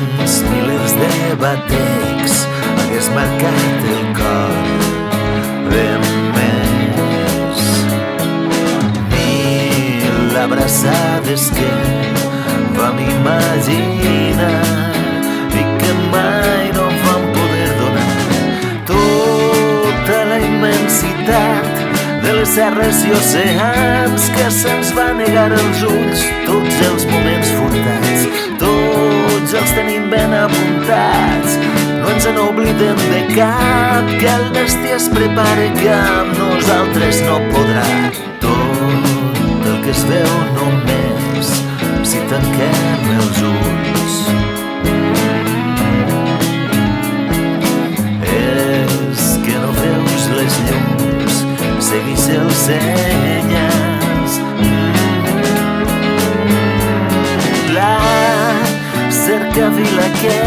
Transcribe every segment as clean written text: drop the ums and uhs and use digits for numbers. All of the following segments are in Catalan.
Quants milers de batecs hagués marcat el cor de més. Mil abraçades que vam imaginar i que mai no vam poder donar. Tota la immensitat de les serres i oceans que se'ns va negar als ulls, tots els moments furtats, tots els tenim ben apuntats. No ens en oblidem de cap, que el destí es prepara, que amb nosaltres no podrà. Tot el que es veu només si tanquem els ulls. És que no veus les llums, segueix els senyals. La cercavila que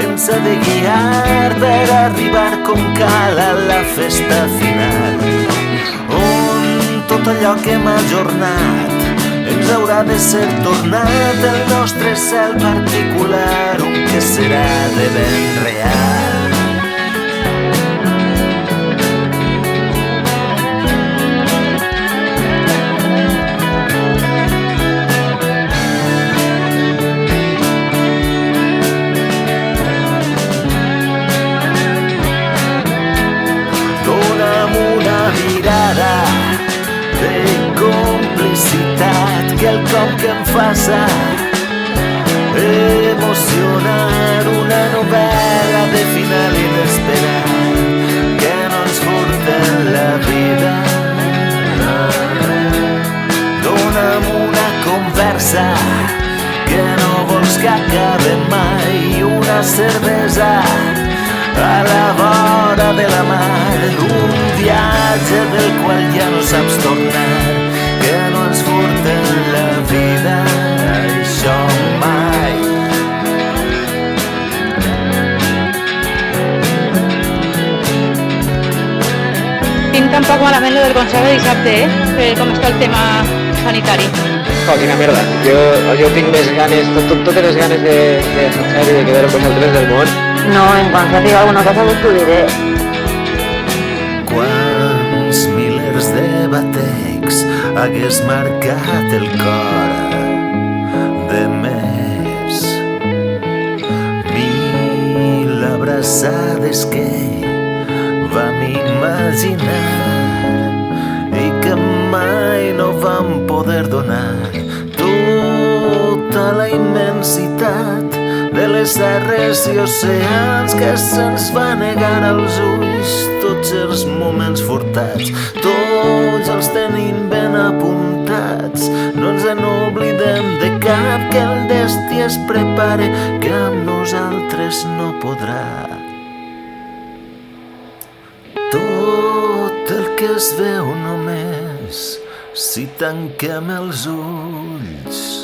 ens ha de guiar per arribar com cal a la festa final, on tot allò que hem ajornat ens haurà de ser tornat el nostre cel particular, un que serà de ben real. Mirada de complicitat, quelcom que em faça emocionar, una novel·la de final inesperat que no ens furta la vida. Dona'm una conversa que no vols que acabe mai, una cervesa a la vora de la mar, un viatge del qual ja no saps tornar, que no ens furta la vida, això mai. Tinc tampoc malament lo del concert de dissabte, com està el tema sanitari. Oh, quina merda. Jo tinc més ganes, totes les ganes de fer i de quedar amb vosaltres del món. No, en quan faci alguna cosa us ho diré. Quants milers de batecs hagués marcat el cor de més. Mil abraçades que vam imaginar i que mai no vam poder donar. Tota la immensitat de les serres i oceans que se'ns va negar als ulls, tots els moments furtats, tots els tenim ben apuntats. No ens en oblidem de cap, que el destí es prepara, que amb nosaltres no podrà. Tot el que es veu només si tanquem els ulls.